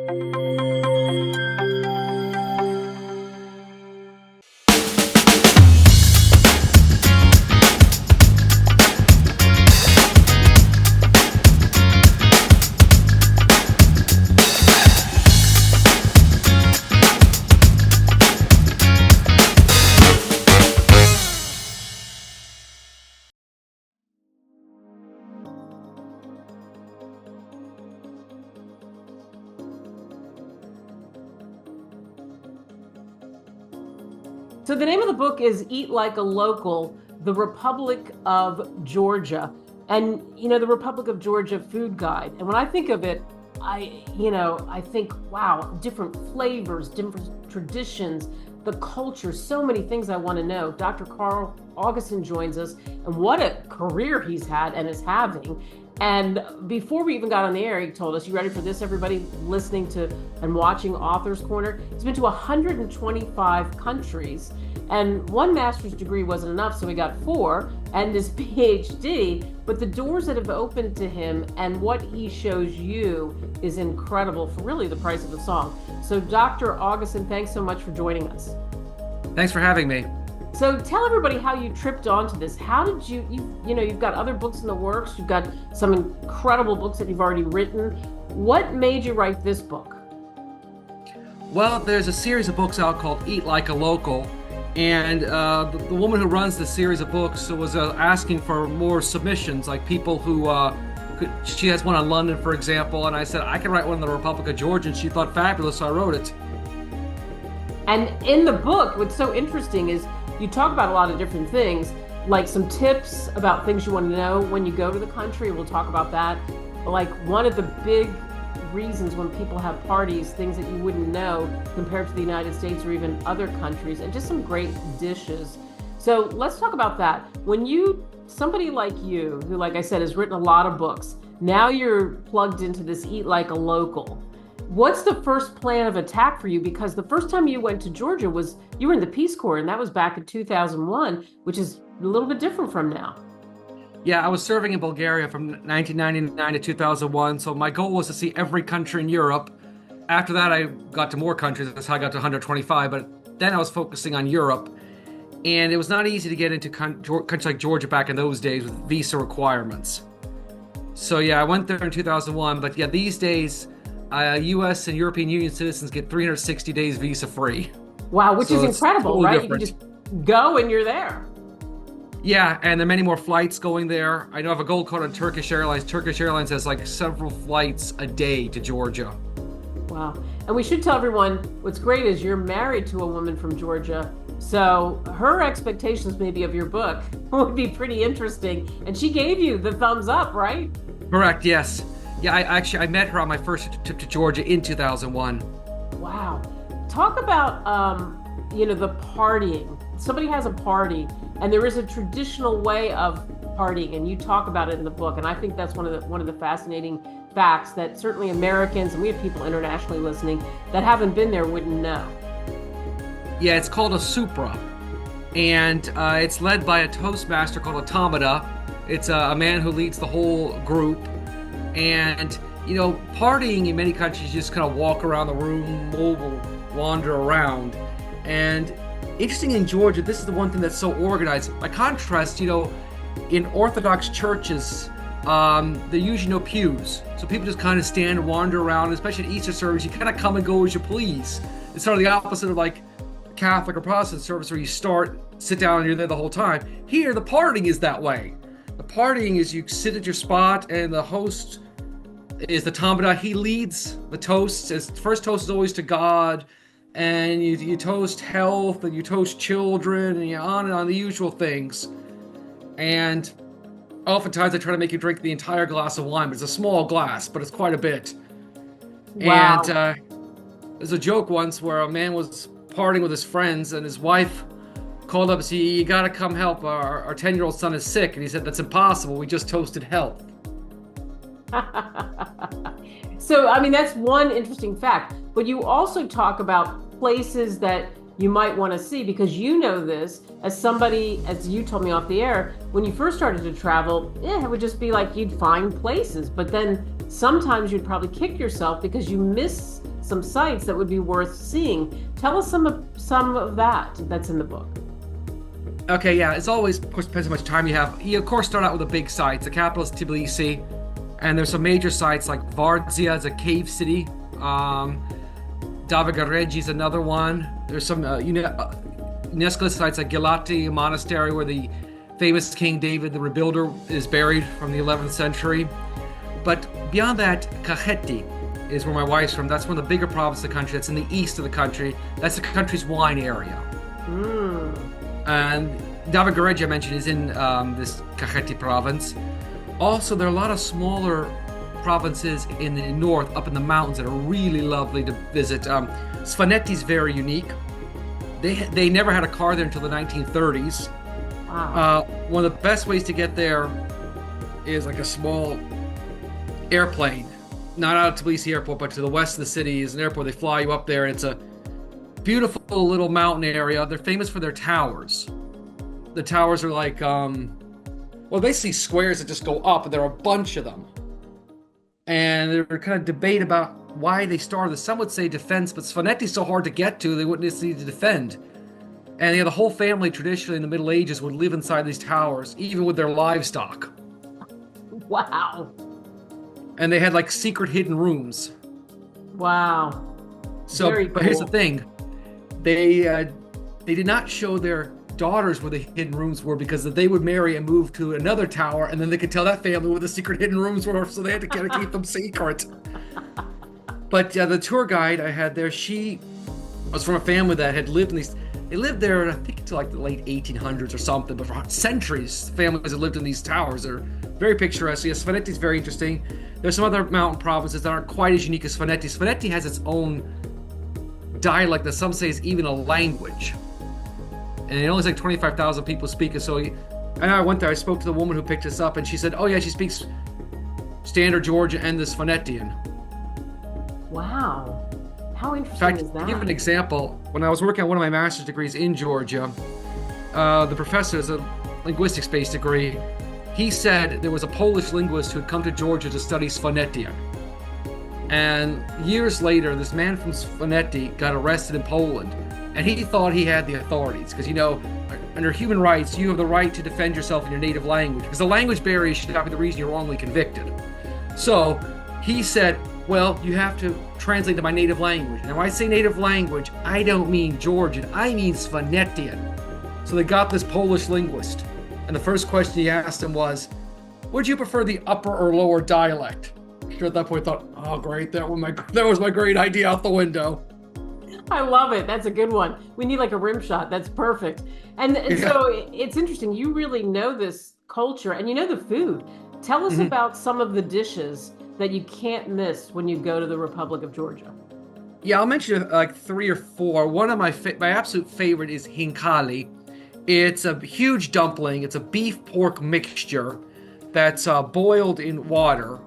So the name of the book is Eat Like a Local, The Republic of Georgia. And, the Republic of Georgia food guide. And when I think of it, I think, wow, different flavors, different traditions, the culture, so many things I want to know. Dr. Carl Augustsson joins us, and what a career he's had and is having. And before we even got on the air, he told us, you ready for this, everybody listening to and watching Author's Corner? He's been to 125 countries, and one master's degree wasn't enough, so he got 4, and his PhD. But the doors that have opened to him and what he shows you is incredible for really the price of a song. So Dr. Augustsson, thanks so much for joining us. Thanks for having me. So tell everybody how you tripped onto this. How did you've got other books in the works, you've got some incredible books that you've already written. What made you write this book? Well, there's a series of books out called Eat Like a Local, and the woman who runs the series of books was asking for more submissions, like people who she has one on London, for example, and I said I could write one on the Republic of Georgia, and she thought fabulous, so I wrote it. And in the book, what's so interesting is you talk about a lot of different things, like some tips about things you want to know when you go to the country. We'll talk about that. Like one of the big reasons when people have parties, things that you wouldn't know compared to the United States or even other countries, and just some great dishes. So let's talk about that. When somebody like you, who, like I said, has written a lot of books, now you're plugged into this Eat Like a Local. What's the first plan of attack for you? Because the first time you went to Georgia you were in the Peace Corps, and that was back in 2001, which is a little bit different from now. Yeah, I was serving in Bulgaria from 1999 to 2001, so my goal was to see every country in Europe. After that, I got to more countries. That's how I got to 125, but then I was focusing on Europe, and it was not easy to get into countries like Georgia back in those days with visa requirements. So yeah, I went there in 2001, but yeah, these days, U.S. and European Union citizens get 360 days visa-free. Wow, which is incredible, totally right? Different. You can just go and you're there. Yeah, and there are many more flights going there. I know I have a gold card on Turkish Airlines. Turkish Airlines has like several flights a day to Georgia. Wow. And we should tell everyone, what's great is you're married to a woman from Georgia, so her expectations maybe of your book would be pretty interesting. And she gave you the thumbs up, right? Correct, yes. Yeah, I met her on my first trip to Georgia in 2001. Wow. Talk about, the partying. Somebody has a party, and there is a traditional way of partying, and you talk about it in the book. And I think that's one of the fascinating facts that certainly Americans, and we have people internationally listening that haven't been there, wouldn't know. Yeah, it's called a supra, and it's led by a Toastmaster called Automata. It's a man who leads the whole group. And, partying in many countries, you just kind of walk around the room, wander around. And interesting in Georgia, this is the one thing that's so organized. By contrast, in Orthodox churches, there usually no pews. So people just kind of stand and wander around, especially at Easter service, you kind of come and go as you please. It's sort of the opposite of like Catholic or Protestant service where you sit down and you're there the whole time. Here, the partying is that way. The partying is you sit at your spot and the host is the Tamada. He leads the toasts. His first toast is always to God, and you toast health, and you toast children, and on and on, the usual things. And oftentimes I try to make you drink the entire glass of wine, but it's a small glass, but it's quite a bit. Wow. And there's a joke once where a man was partying with his friends, and his wife called up and said, "You gotta come help. Our 10-year-old son is sick." And he said, "That's impossible. We just toasted health." So, that's one interesting fact. But you also talk about places that you might want to see, because you know this as somebody, as you told me off the air, when you first started to travel, it would just be like you'd find places. But then sometimes you'd probably kick yourself because you miss some sites that would be worth seeing. Tell us some of that's in the book. Okay, yeah, it's always, of course, depends how much time you have. You, of course, start out with the big sites. The capital is Tbilisi, and there's some major sites like Vardzia is a cave city. Davigoregi is another one. There's some UNESCO sites like Gilati Monastery, where the famous King David the Rebuilder is buried from the 11th century. But beyond that, Kakheti is where my wife's from. That's one of the bigger provinces of the country. That's in the east of the country. That's the country's wine area. And Davigoregi, I mentioned, is in this Kakheti province. Also, there are a lot of smaller provinces in the north, up in the mountains, that are really lovely to visit. Svaneti is very unique. They never had a car there until the 1930s. Wow. One of the best ways to get there is like a small airplane, not out of Tbilisi airport, but to the west of the city is an airport. They fly you up there, and it's a beautiful little mountain area. They're famous for their towers. The towers are like, basically squares that just go up, and there are a bunch of them. And there were kind of debate about why they started. Some would say defense, but Svaneti's so hard to get to, they wouldn't need to defend. And the whole family traditionally in the Middle Ages would live inside these towers, even with their livestock. Wow. And they had like secret hidden rooms. Wow. So, Very but here's the cool. thing. They did not show their daughters where the hidden rooms were, because they would marry and move to another tower, and then they could tell that family where the secret hidden rooms were, so they had to kind of keep them secret. But the tour guide I had there, she was from a family that had lived in these. They lived there, I think, until like the late 1800s or something. But for centuries, families have lived in these towers. They're very picturesque. Yes, Svaneti is very interesting. There's some other mountain provinces that aren't quite as unique as Svaneti. Svaneti has its own dialect that some say is even a language. And it only has like 25,000 people speak it. So I went there, I spoke to the woman who picked us up, and she said, oh yeah, she speaks Standard Georgian and the Svanetian. Wow. How In interesting fact, is to that? give an example, when I was working on one of my master's degrees in Georgia, the professor is a linguistics-based degree. He said there was a Polish linguist who had come to Georgia to study Svanetian. And years later, this man from Svaneti got arrested in Poland, and he thought he had the authorities, because, under human rights, you have the right to defend yourself in your native language, because the language barrier should not be the reason you're wrongly convicted. So he said, well, you have to translate to my native language. And when I say native language, I don't mean Georgian, I mean Svanetian. So they got this Polish linguist, and the first question he asked him was, would you prefer the upper or lower dialect? Sure, at that point thought, oh great, that was my great idea out the window. I love it. That's a good one. We need like a rim shot. That's perfect. And so it's interesting. You really know this culture, and you know the food. Tell us about some of the dishes that you can't miss when you go to the Republic of Georgia. Yeah, I'll mention like 3 or 4. One of my absolute favorite is hinkali. It's a huge dumpling. It's a beef-pork mixture that's boiled in water.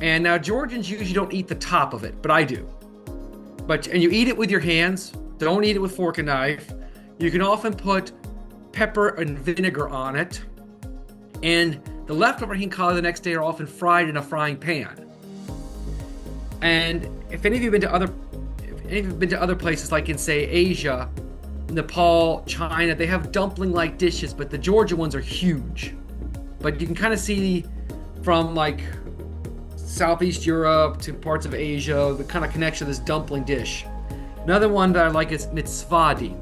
And now Georgians usually don't eat the top of it, but I do. And you eat it with your hands. Don't eat it with fork and knife. You can often put pepper and vinegar on it. And the leftover hinkali the next day are often fried in a frying pan. And if any of you have been to other places, like in, say, Asia, Nepal, China, they have dumpling-like dishes, but the Georgia ones are huge. But you can kind of see from like Southeast Europe to parts of Asia, the kind of connection to this dumpling dish. Another one that I like is mitzvadi.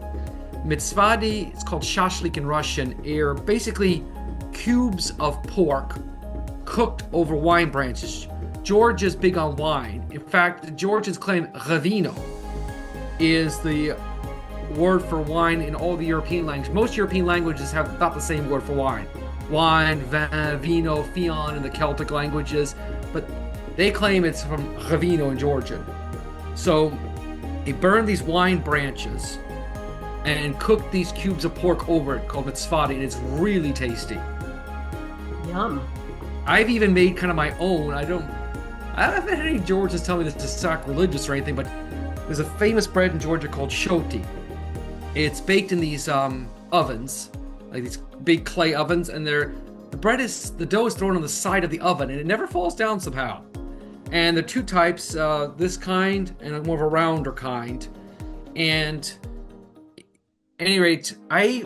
Mitzvadi, it's called shashlik in Russian, are basically cubes of pork cooked over wine branches. Georgia's big on wine. In fact, the Georgians claim ravino is the word for wine in all the European languages. Most European languages have not the same word for wine. Wine, vin, vino, fion in the Celtic languages, but they claim it's from ravino in Georgian. So they burn these wine branches and cook these cubes of pork over it, called mitzvadi, and it's really tasty. Yum. I've even made kind of my own. I haven't had any Georgians tell me this is sacrilegious or anything, but there's a famous bread in Georgia called shoti. It's baked in these ovens, like these big clay ovens, and the dough is thrown on the side of the oven, and it never falls down somehow. And the two types, this kind and a more of a rounder kind. And at any rate, I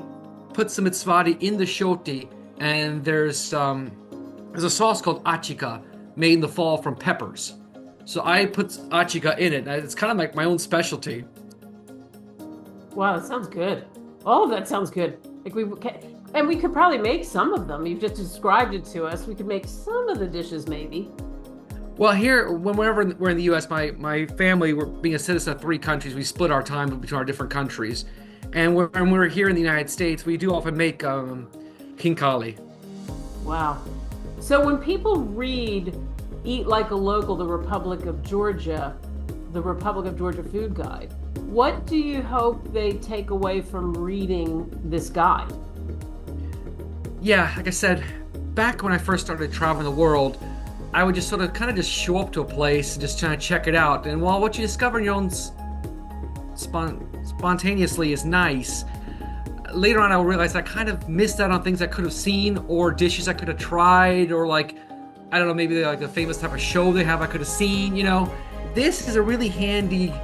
put some mitzvati in the shoti, and there's a sauce called achika made in the fall from peppers. So I put achika in it. It's kind of like my own specialty. Wow, that sounds good. All of that sounds good. And we could probably make some of them. You've just described it to us. We could make some of the dishes, maybe. Well, here, whenever we're in the U.S., my family, we're being a citizen of 3 countries. We split our time between our different countries. And when we're here in the United States, we do often make khinkali. Wow. So when people read Eat Like a Local, the Republic of Georgia Food Guide, what do you hope they take away from reading this guide? Yeah, like I said, back when I first started traveling the world, I would just kind of just show up to a place and just try to check it out. And while what you discover in your own spontaneously is nice, later on I will realize I kind of missed out on things I could have seen, or dishes I could have tried, or I don't know, maybe like a famous type of show they have I could have seen, This is a really handy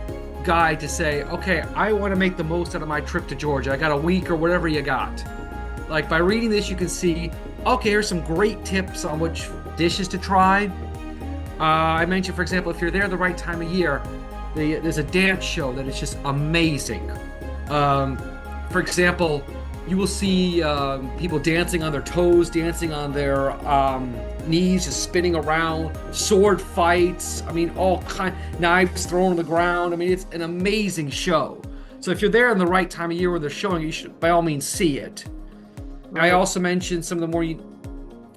guide to say, okay, I want to make the most out of my trip to Georgia. I got a week or whatever you got. Like by reading this, you can see, okay, here's some great tips on which dishes to try. I mentioned, for example, if you're there the right time of year, there's a dance show that is just amazing. For example, you will see people dancing on their toes, dancing on their knees, just spinning around, sword fights, all kind, knives thrown on the ground. It's an amazing show. So if you're there in the right time of year where they're showing, you should by all means see it. Right. I also mentioned some of the more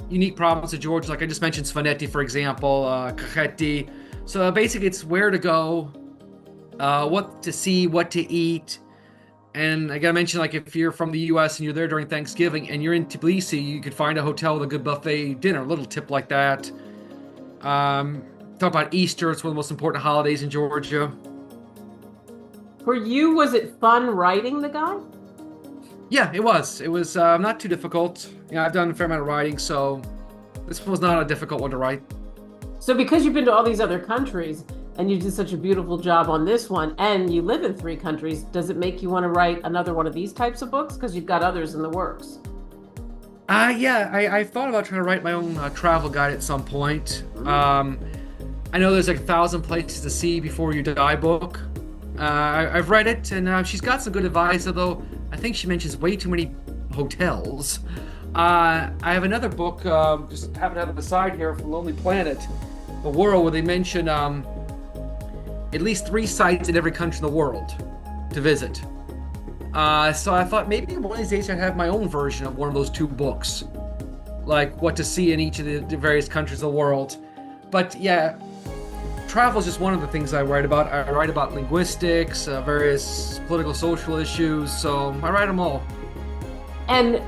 unique provinces of Georgia, like I just mentioned Svanetti, for example, Kakheti. So basically it's where to go, what to see, what to eat. And I gotta mention, like if you're from the U.S. and you're there during Thanksgiving and you're in Tbilisi, you could find a hotel with a good buffet dinner, a little tip like that. Talk about Easter, it's one of the most important holidays in Georgia. For you, was it fun writing the guide? Yeah, it was. It was not too difficult. I've done a fair amount of writing, so this was not a difficult one to write. So because you've been to all these other countries and you did such a beautiful job on this one, and you live in 3 countries, does it make you want to write another one of these types of books? Because you've got others in the works. Yeah, I thought about trying to write my own travel guide at some point. I know there's like 1,000 places to see before you die book. I've read it, and she's got some good advice, although I think she mentions way too many hotels. I have another book, just happen to have it beside here, from Lonely Planet, The World, where they mention at least 3 sites in every country in the world to visit. So I thought maybe one of these days I'd have my own version of one of those 2 books, like what to see in each of the various countries of the world. But yeah, travel is just one of the things I write about. I write about linguistics, various political, social issues, so I write them all. And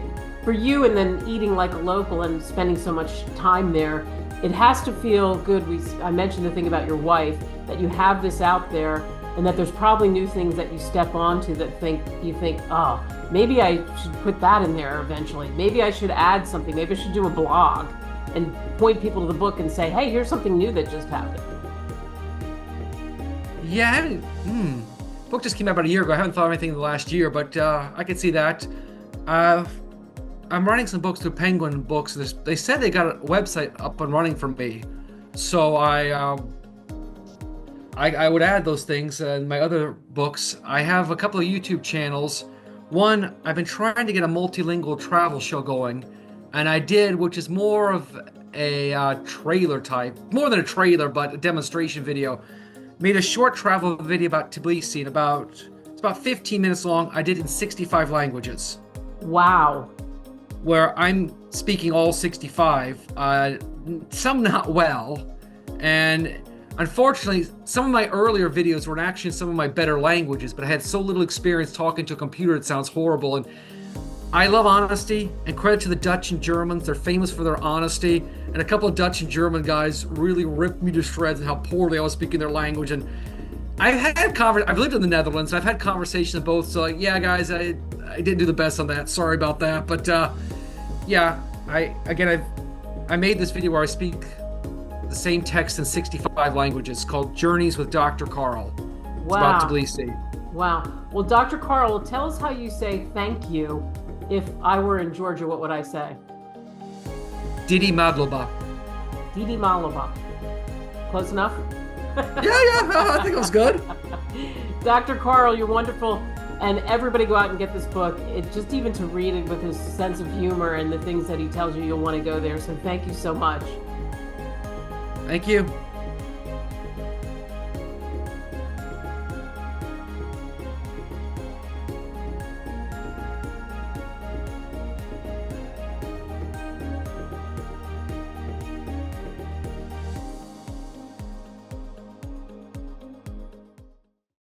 for you, and then eating like a local and spending so much time there, it has to feel good. I mentioned the thing about your wife, that you have this out there, and that there's probably new things that you step onto that you think, oh, maybe I should put that in there eventually. Maybe I should add something. Maybe I should do a blog and point people to the book and say, hey, here's something new that just happened. Yeah, I haven't. Book just came out about a year ago. I haven't thought of anything in the last year, but I could see that. I'm writing some books through Penguin Books. They said they got a website up and running for me, so I would add those things in my other books. I have a couple of YouTube channels. One, I've been trying to get a multilingual travel show going, and I did, which is more of a trailer type, more than a trailer, but a demonstration video. Made a short travel video about Tbilisi, and it's about 15 minutes long. I did it in 65 languages. Wow. Where I'm speaking all 65, some not well, and unfortunately, some of my earlier videos were actually in some of my better languages, but I had so little experience talking to a computer it sounds horrible. And I love honesty, and credit to the Dutch and Germans. They're famous for their honesty, and a couple of Dutch and German guys really ripped me to shreds and how poorly I was speaking their language. And I've lived in the Netherlands, and I've had conversations with both, so like, yeah, guys, I didn't do the best on that. Sorry about that. But yeah, I made this video where I speak the same text in 65 languages, called Journeys with Dr. Carl. It's about Wow. Tbilisi. Wow. Well, Dr. Carl, tell us how you say thank you. If I were in Georgia, what would I say? Didi Madloba. Didi Malaba. Close enough? I think it was good. Dr. Carl, you're wonderful. And everybody go out and get this book. It just even to read it with his sense of humor and the things that he tells you, you'll want to go there. So thank you so much. Thank you.